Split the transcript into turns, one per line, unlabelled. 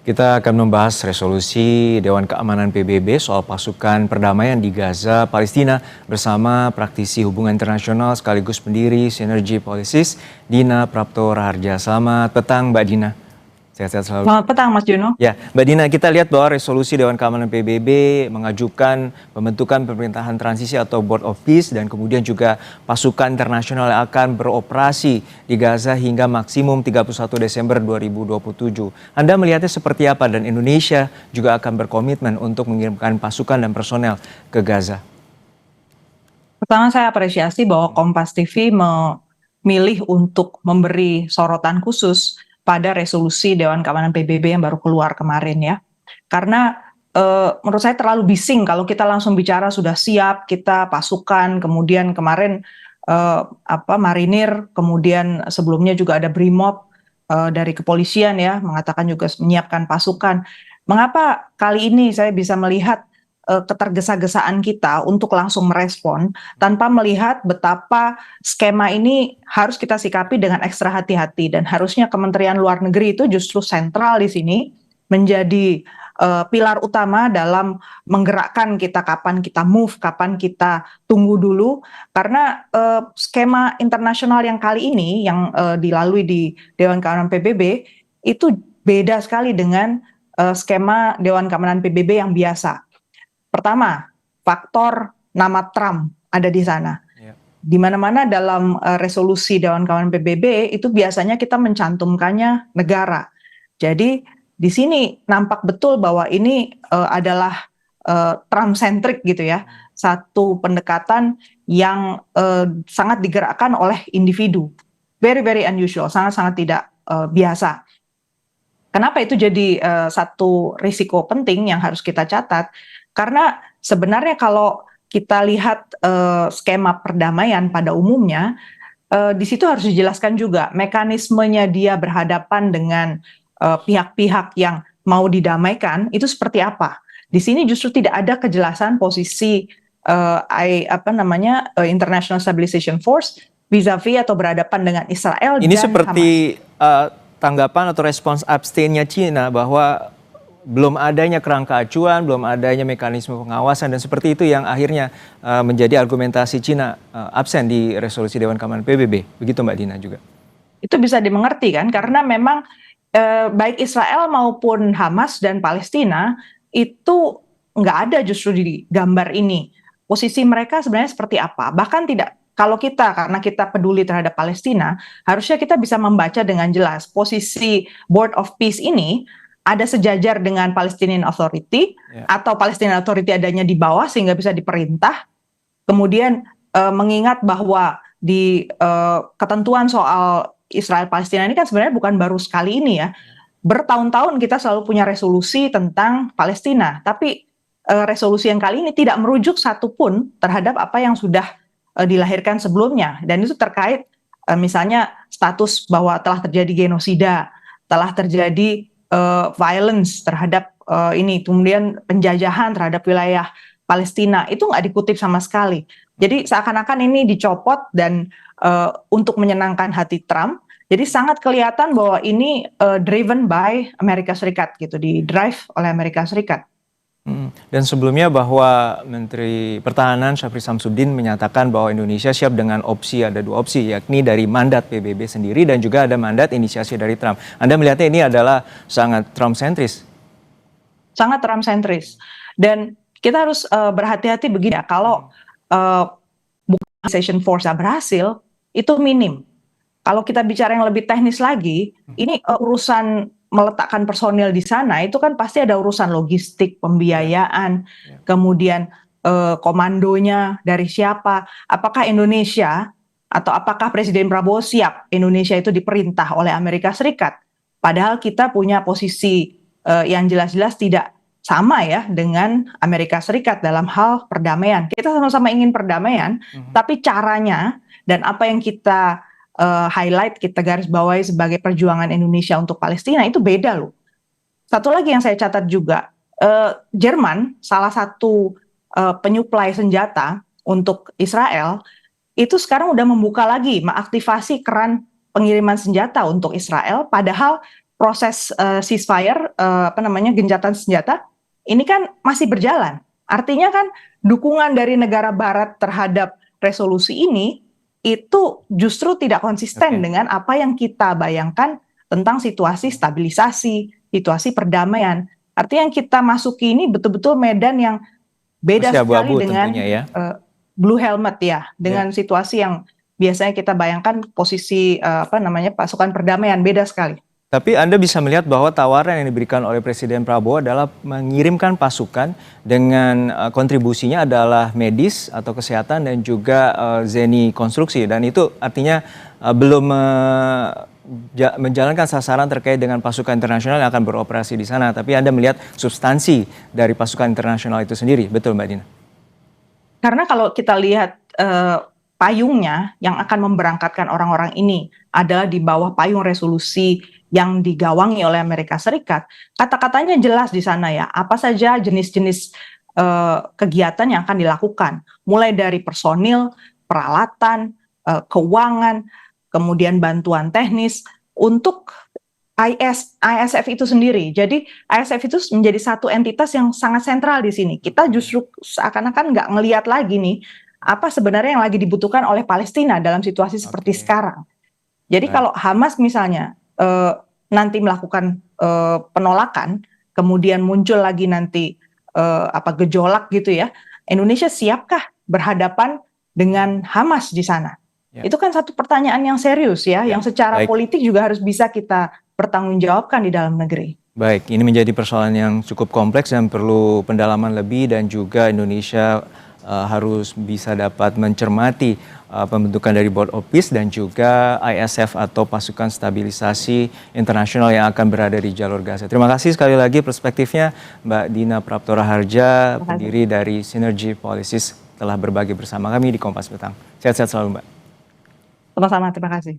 Kita akan membahas resolusi Dewan Keamanan PBB soal pasukan perdamaian di Gaza, Palestina bersama praktisi hubungan internasional sekaligus pendiri Synergy Policies, Dina Prapto Raharja. Selamat petang Mbak Dina. Sehat-sehat selalu.
Selamat petang Mas Juno.
Ya, Mbak Dina, kita lihat bahwa resolusi Dewan Keamanan PBB mengajukan pembentukan pemerintahan transisi atau Board of Peace dan kemudian juga pasukan internasional yang akan beroperasi di Gaza hingga maksimum 31 Desember 2027. Anda melihatnya seperti apa dan Indonesia juga akan berkomitmen untuk mengirimkan pasukan dan personel ke Gaza?
Pertama saya apresiasi bahwa Kompas TV memilih untuk memberi sorotan khusus pada resolusi Dewan Keamanan PBB yang baru keluar kemarin ya. Karena menurut saya terlalu bising kalau kita langsung bicara sudah siap, kita pasukan, kemudian kemarin marinir, kemudian sebelumnya juga ada Brimob dari kepolisian ya, mengatakan juga menyiapkan pasukan. Mengapa kali ini saya bisa melihat ketergesa-gesaan kita untuk langsung merespon tanpa melihat betapa skema ini harus kita sikapi dengan ekstra hati-hati, dan harusnya Kementerian Luar Negeri itu justru sentral di sini menjadi pilar utama dalam menggerakkan kita kapan kita move, kapan kita tunggu dulu, karena skema internasional yang kali ini yang dilalui di Dewan Keamanan PBB itu beda sekali dengan skema Dewan Keamanan PBB yang biasa. Pertama, faktor nama Trump ada di sana. Di mana-mana dalam resolusi Dewan Keamanan PBB itu biasanya kita mencantumkannya negara. Jadi di sini nampak betul bahwa ini adalah Trump-centric gitu ya. Satu pendekatan yang sangat digerakkan oleh individu. Very, very unusual, sangat-sangat tidak biasa. Kenapa itu jadi satu risiko penting yang harus kita catat? Karena sebenarnya kalau kita lihat skema perdamaian pada umumnya, di situ harus dijelaskan juga mekanismenya dia berhadapan dengan pihak-pihak yang mau didamaikan itu seperti apa. Di sini justru tidak ada kejelasan posisi International Stabilization Force vis-a-vis atau berhadapan dengan Israel
ini
dan
seperti
Hamas.
Tanggapan atau respons abstainnya Cina bahwa belum adanya kerangka acuan, belum adanya mekanisme pengawasan, dan seperti itu yang akhirnya menjadi argumentasi Cina absen di resolusi Dewan Keamanan PBB. Begitu Mbak Dina juga.
Itu bisa dimengerti kan, karena memang baik Israel maupun Hamas dan Palestina itu nggak ada justru di gambar ini. Posisi mereka sebenarnya seperti apa? Bahkan tidak. Kalau kita, karena kita peduli terhadap Palestina, harusnya kita bisa membaca dengan jelas posisi Board of Peace ini ada sejajar dengan Palestinian Authority, atau Palestinian Authority adanya di bawah sehingga bisa diperintah. Kemudian mengingat bahwa di ketentuan soal Israel-Palestina ini kan sebenarnya bukan baru sekali ini ya. Bertahun-tahun kita selalu punya resolusi tentang Palestina, tapi resolusi yang kali ini tidak merujuk satupun terhadap apa yang sudah dilahirkan sebelumnya, dan itu terkait misalnya status bahwa telah terjadi genosida, telah terjadi violence terhadap ini, kemudian penjajahan terhadap wilayah Palestina, itu nggak dikutip sama sekali. Jadi seakan-akan ini dicopot dan untuk menyenangkan hati Trump. Jadi sangat kelihatan bahwa ini driven by Amerika Serikat gitu, di drive oleh Amerika Serikat.
Dan sebelumnya bahwa Menteri Pertahanan Syafri Samsudin menyatakan bahwa Indonesia siap dengan ada dua opsi, yakni dari mandat PBB sendiri dan juga ada mandat inisiasi dari Trump. Anda melihatnya ini adalah sangat Trump-sentris?
Sangat Trump-sentris. Dan kita harus berhati-hati begini ya, kalau Mobilization Force berhasil, itu minim. Kalau kita bicara yang lebih teknis lagi, ini urusan meletakkan personil di sana itu kan pasti ada urusan logistik, pembiayaan, kemudian komandonya dari siapa, apakah Indonesia atau apakah Presiden Prabowo siap Indonesia itu diperintah oleh Amerika Serikat, padahal kita punya posisi yang jelas-jelas tidak sama ya dengan Amerika Serikat dalam hal perdamaian. Kita sama-sama ingin perdamaian, tapi caranya dan apa yang kita highlight, kita garis bawahi sebagai perjuangan Indonesia untuk Palestina itu beda loh. Satu lagi yang saya catat juga, Jerman salah satu penyuplai senjata untuk Israel itu sekarang udah membuka lagi, mengaktifasi keran pengiriman senjata untuk Israel, padahal proses ceasefire, gencatan senjata, ini kan masih berjalan. Artinya kan dukungan dari negara Barat terhadap resolusi ini itu justru tidak konsisten dengan apa yang kita bayangkan tentang situasi stabilisasi, situasi perdamaian. Artinya yang kita masuki ini betul-betul medan yang beda
Masih
sekali
abu-abu
dengan
tentunya ya.
blue helmet ya, dengan situasi yang biasanya kita bayangkan posisi pasukan perdamaian, beda sekali.
Tapi Anda bisa melihat bahwa tawaran yang diberikan oleh Presiden Prabowo adalah mengirimkan pasukan dengan kontribusinya adalah medis atau kesehatan dan juga zeni konstruksi. Dan itu artinya belum menjalankan sasaran terkait dengan pasukan internasional yang akan beroperasi di sana. Tapi Anda melihat substansi dari pasukan internasional itu sendiri. Betul Mbak Dina?
Karena kalau kita lihat payungnya yang akan memberangkatkan orang-orang ini adalah di bawah payung resolusi yang digawangi oleh Amerika Serikat, kata-katanya jelas di sana ya, apa saja jenis-jenis kegiatan yang akan dilakukan, mulai dari personil, peralatan, keuangan, kemudian bantuan teknis untuk ISF itu sendiri. Jadi ISF itu menjadi satu entitas yang sangat sentral di sini. Kita justru seakan-akan nggak ngelihat lagi nih apa sebenarnya yang lagi dibutuhkan oleh Palestina dalam situasi seperti sekarang. Jadi kalau Hamas misalnya nanti melakukan penolakan, kemudian muncul lagi nanti gejolak gitu ya, Indonesia siapkah berhadapan dengan Hamas di sana? Itu kan satu pertanyaan yang serius ya, yang secara politik juga harus bisa kita pertanggungjawabkan di dalam negeri.
Baik, ini menjadi persoalan yang cukup kompleks dan perlu pendalaman lebih dan juga Indonesia harus bisa dapat mencermati pembentukan dari Board of Peace dan juga ISF atau pasukan stabilisasi internasional yang akan berada di jalur Gaza. Terima kasih sekali lagi perspektifnya Mbak Dina Praptora Harja, pendiri dari Synergy Policies telah berbagi bersama kami di Kompas Petang. Sehat-sehat selalu Mbak.
Sama-sama, terima kasih.